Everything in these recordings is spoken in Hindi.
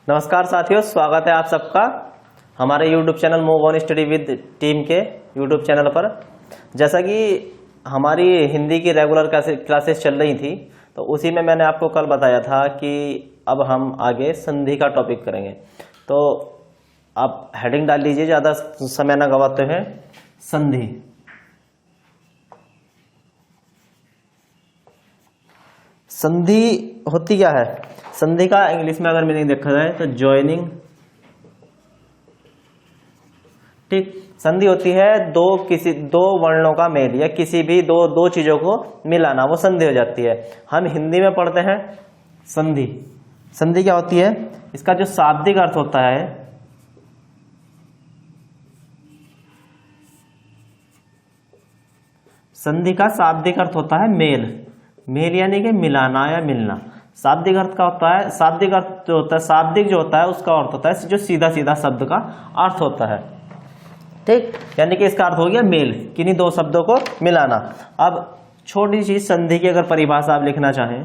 नमस्कार साथियों, स्वागत है आप सबका हमारे YouTube channel move on study with team के YouTube चैनल पर। जैसा कि हमारी हिंदी की रेगुलर क्लासेस चल रही थी, तो उसी में मैंने आपको कल बताया था कि अब हम आगे संधि का टॉपिक करेंगे। तो आप हेडिंग डाल लीजिए ज़्यादा समय न गवाते हुए। संधि। संधि होती क्या है? संधि का इंग्लिश में अगर मीनिंग देखा जाए तो ज्वाइनिंग। ठीक, संधि होती है दो वर्णों का मेल या किसी भी दो चीजों को मिलाना, वो संधि हो जाती है। हम हिंदी में पढ़ते हैं संधि। संधि क्या होती है? इसका जो शाब्दिक अर्थ होता है, संधि का शाब्दिक अर्थ होता है मेल। मेल यानी कि मिलाना या मिलना। शाब्दिक अर्थ का होता है, शाब्दिक अर्थ जो होता है, शाब्दिक जो होता है उसका अर्थ होता है जो सीधा सीधा शब्द का अर्थ होता है। ठीक, यानी कि इसका अर्थ हो गया मेल, किन्हीं दो शब्दों को मिलाना। अब छोटी सी संधि की अगर परिभाषा आप लिखना चाहें,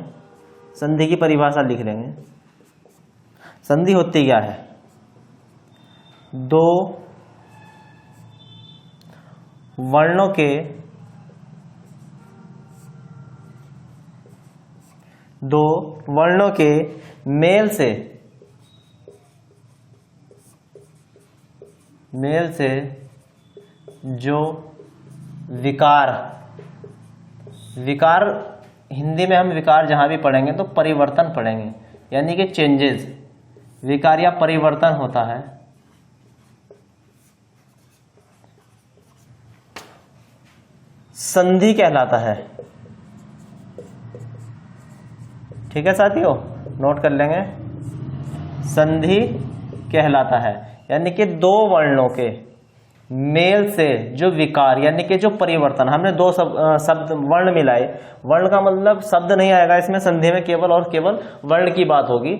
संधि की परिभाषा लिख लेंगे। संधि होती क्या है? दो वर्णों के मेल से जो विकार हिंदी में हम विकार जहां भी पढ़ेंगे तो परिवर्तन पढ़ेंगे, यानी कि चेंजेस। विकार या परिवर्तन होता है, संधि कहलाता है। ठीक है साथियों, नोट कर लेंगे। संधि कहलाता है, यानी कि दो वर्णों के मेल से जो विकार यानी कि जो परिवर्तन, हमने दो शब्द वर्ण मिलाए। वर्ण का मतलब शब्द नहीं आएगा इसमें, संधि में केवल और केवल वर्ण की बात होगी।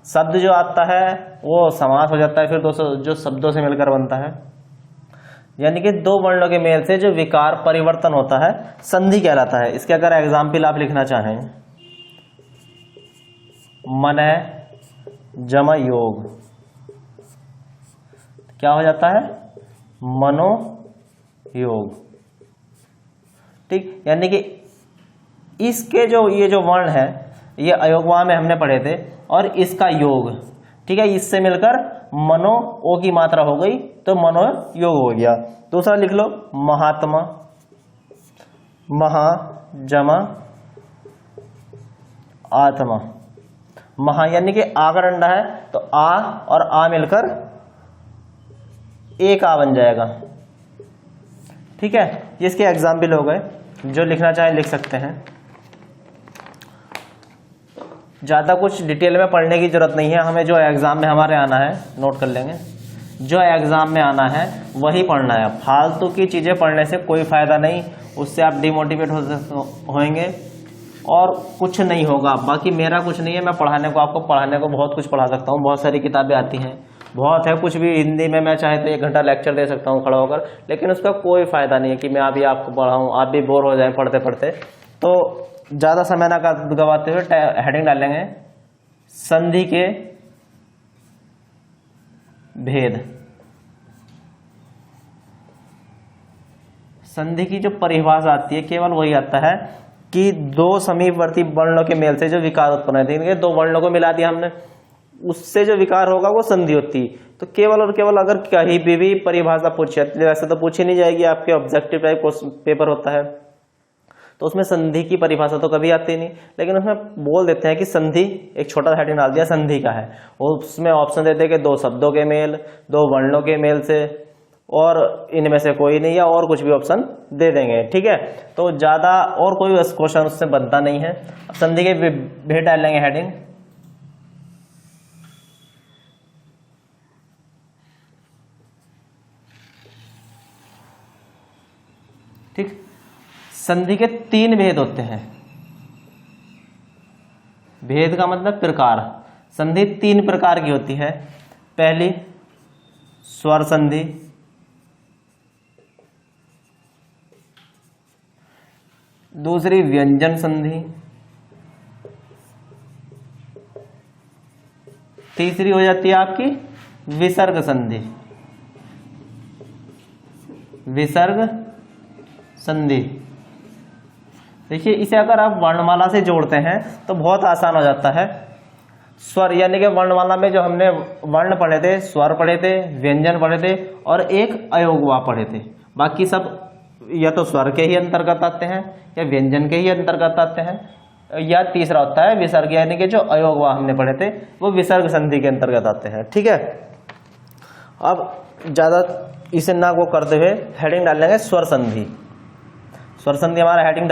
शब्द जो आता है वो समास हो जाता है, फिर जो शब्दों से मिलकर बनता है। यानी कि दो वर्णों के मेल से जो विकार परिवर्तन होता है, संधि कहलाता है। इसके अगर एग्जाम्पल आप लिखना चाहें, मन जम योग, क्या हो जाता है? मनोयोग। ठीक, यानी कि इसके ये जो वर्ण है, ये अयोगवा में हमने पढ़े थे, और इसका योग, ठीक है, इससे मिलकर मनो ओ की मात्रा हो गई तो मनोयोग हो गया। दूसरा लिख लो, महात्मा। महा जमा आत्मा। महा यानी कि आ का डंडा है, तो आ और आ मिलकर एक आ बन जाएगा। ठीक है, ये इसके एग्जाम्पल हो गए। जो लिखना चाहे लिख सकते हैं, ज्यादा कुछ डिटेल में पढ़ने की जरूरत नहीं है। हमें जो एग्जाम में हमारे आना है, नोट कर लेंगे, जो एग्जाम में आना है वही पढ़ना है। फालतू की चीजें पढ़ने से कोई फायदा नहीं, उससे आप डिमोटिवेट होंगे और कुछ नहीं होगा। बाकी मेरा कुछ नहीं है, मैं आपको पढ़ाने को बहुत कुछ पढ़ा सकता हूँ। बहुत सारी किताबें आती हैं, बहुत है कुछ भी। हिंदी में मैं चाहे तो 1 घंटा लेक्चर दे सकता हूँ खड़ा होकर, लेकिन उसका कोई फायदा नहीं है कि मैं अभी आपको पढ़ाऊँ, आप भी बोर हो जाए पढ़ते पढ़ते। तो ज़्यादा समय ना गवाते हुए हेडिंग डालेंगे, संधि के भेद। संधि की जो परिभाषा आती है, केवल वही आता है कि दो समीपवर्ती वर्णों के मेल से जो विकार उत्पन्न होते हैं, दो वर्णों को मिला दिया हमने, उससे जो विकार होगा वो संधि होती। तो केवल और केवल अगर कहीं भी परिभाषा पूछी जाती है, वैसे तो पूछी नहीं जाएगी, आपके ऑब्जेक्टिव टाइप पेपर होता है तो उसमें संधि की परिभाषा तो कभी आती नहीं, लेकिन उसमें बोल देते हैं कि संधि, एक छोटा हेडिंग डाल दिया संधि का है, और उसमें ऑप्शन देते हैं कि दो शब्दों के मेल, दो वर्णों के मेल से, और इनमें से कोई नहीं, या और कुछ भी ऑप्शन दे देंगे। ठीक है, तो ज्यादा और कोई क्वेश्चन उससे बनता नहीं है। संधि के भेद डालेंगे हेडिंग। ठीक, संधि के 3 भेद होते हैं। भेद का मतलब प्रकार। संधि 3 प्रकार की होती है। पहली स्वर संधि, दूसरी व्यंजन संधि, तीसरी हो जाती है आपकी विसर्ग संधि। विसर्ग संधि, देखिए इसे अगर आप वर्णमाला से जोड़ते हैं तो बहुत आसान हो जाता है। स्वर यानी कि वर्णमाला में जो हमने वर्ण पढ़े थे, स्वर पढ़े थे, व्यंजन पढ़े थे और एक अयोगवा पढ़े थे। बाकी सब या तो स्वर के ही अंतर्गत आते हैं या व्यंजन के ही अंतर्गत आते हैं, या तीसरा होता है विसर्ग, यानी कि जो अयोगवा हमने पढ़े थे वो विसर्ग संधि के अंतर्गत आते हैं। ठीक है, अब ज्यादा इसे ना वो करते हुए हेडिंग डाल लेंगे स्वर संधि। स्वर संधि हमारा हेडिंग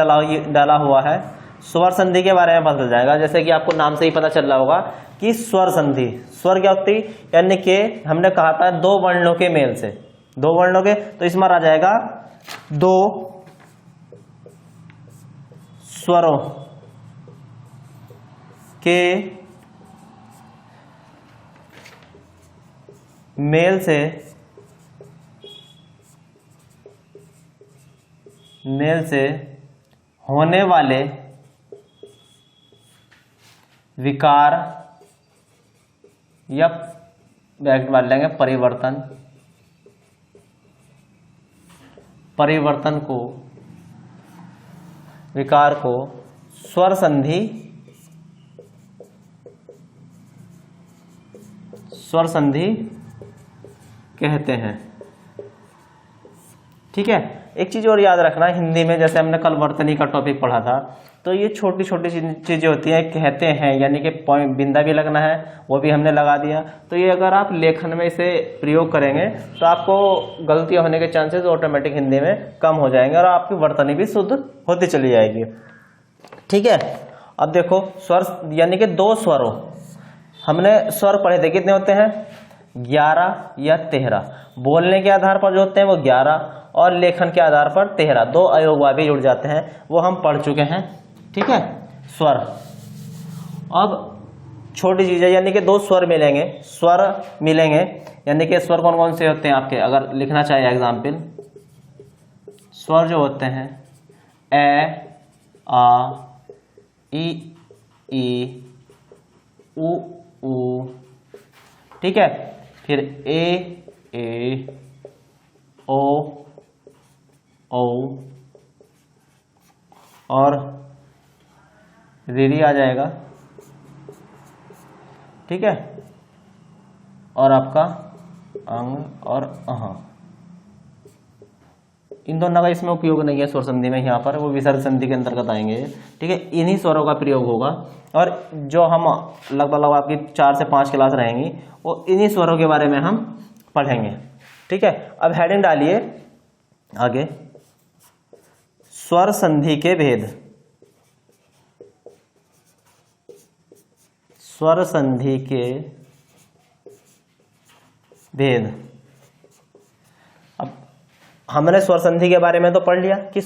डाला हुआ है। स्वर संधि के बारे में पता चल जाएगा, जैसे कि आपको नाम से ही पता चल रहा होगा कि स्वर संधि, स्वर क्या होती है, यानी कि हमने कहा था दो वर्णों के मेल से, दो वर्णों के, तो इसमें आ जाएगा दो स्वरों के मेल से होने वाले विकार या ब्रैकेट डाल लेंगे परिवर्तन को, विकार को स्वर संधि कहते हैं। ठीक है, एक चीज और याद रखना, हिंदी में जैसे हमने कल वर्तनी का टॉपिक पढ़ा था, तो ये छोटी छोटी चीजें होती हैं, कहते हैं यानी कि पॉइंट बिंदा भी लगना है, वो भी हमने लगा दिया। तो ये अगर आप लेखन में इसे प्रयोग करेंगे तो आपको गलतियां होने के चांसेस ऑटोमेटिक हिंदी में कम हो जाएंगे और आपकी वर्तनी भी शुद्ध होती चली जाएगी। ठीक है, अब देखो स्वर यानी कि दो स्वरों, हमने स्वर पढ़े थे, कितने होते हैं 11 या 13, बोलने के आधार पर जो होते हैं वो 11 और लेखन के आधार पर 13, दो अयोगवा भी जुड़ जाते हैं, वो हम पढ़ चुके हैं। ठीक है, स्वर। अब छोटी चीजें यानी कि दो स्वर मिलेंगे, यानी कि स्वर कौन कौन से होते हैं आपके, अगर लिखना चाहिए एग्जाम्पल, स्वर जो होते हैं ए, आ, ई, उ, ठीक है, फिर ए, ओ, और रीरी आ जाएगा। ठीक है, और आपका अंग और अह, इन दोनों का इसमें उपयोग नहीं है स्वर संधि में, यहाँ पर वो विसर्ग संधि के अंतर्गत आएंगे। ठीक है, इन्हीं स्वरों का प्रयोग होगा और जो हम लगभग आपकी 4 से 5 क्लास रहेंगी वो इन्हीं स्वरों के बारे में हम पढ़ेंगे। ठीक है, अब हेडिंग डालिए आगे, स्वर संधि के भेद। स्वर संधि के भेद। अब हमने स्वर संधि के बारे में तो पढ़ लिया कि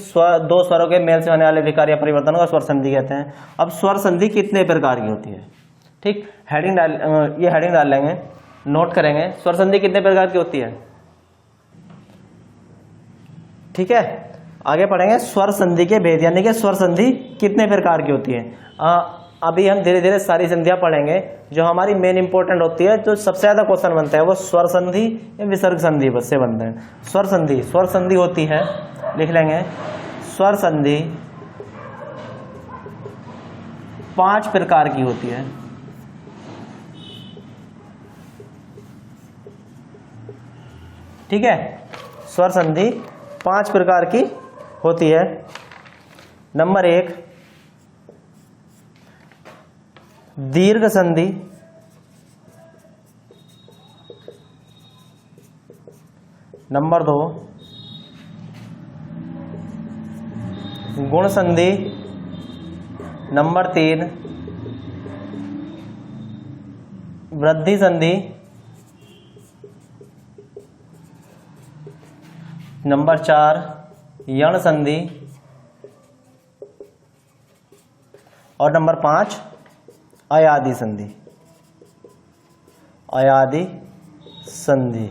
दो स्वरों के मेल से होने वाले विकार या परिवर्तन को स्वर संधि कहते हैं। अब स्वर संधि कितने प्रकार की होती है, ठीक, ये हेडिंग डाल लेंगे, नोट करेंगे स्वर संधि कितने प्रकार की होती है। ठीक है, आगे पढ़ेंगे स्वर संधि के भेद, यानी कि स्वर संधि कितने प्रकार की होती है। अभी हम धीरे धीरे सारी संधियां पढ़ेंगे, जो हमारी मेन इंपॉर्टेंट होती है, जो सबसे ज्यादा क्वेश्चन बनते हैं वो स्वर संधि या विसर्ग संधि से बनते हैं। स्वर संधि होती है, लिख लेंगे, स्वर संधि 5 प्रकार की होती है। ठीक है, स्वर संधि 5 प्रकार की होती है। नंबर 1 दीर्घ संधि, नंबर 2 गुण संधि, नंबर 3 वृद्धि संधि, नंबर 4 यण संधि और नंबर 5 अयादि संधि। अयादि संधि।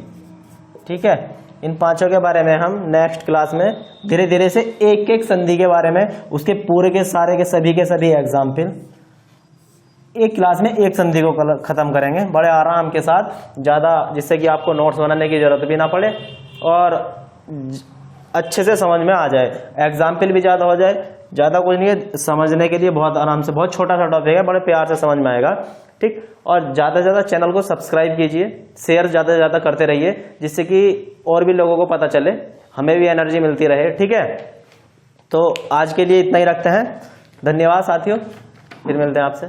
ठीक है, इन 5 के बारे में हम नेक्स्ट क्लास में धीरे धीरे से एक एक संधि के बारे में, उसके पूरे के सारे के सभी एग्जाम्पल एक क्लास में एक संधि को खत्म करेंगे बड़े आराम के साथ, ज़्यादा, जिससे कि आपको नोट्स बनाने की जरूरत भी ना पड़े और अच्छे से समझ में आ जाए, एग्जाम्पल भी ज़्यादा हो जाए। ज़्यादा कुछ नहीं है, समझने के लिए बहुत आराम से, बहुत छोटा सा टॉपिक है, बड़े प्यार से समझ में आएगा। ठीक, और ज़्यादा से ज़्यादा चैनल को सब्सक्राइब कीजिए, शेयर ज़्यादा से ज़्यादा करते रहिए, जिससे कि और भी लोगों को पता चले, हमें भी एनर्जी मिलती रहे। ठीक है, तो आज के लिए इतना ही रखते हैं। धन्यवाद साथियों, फिर मिलते हैं आपसे।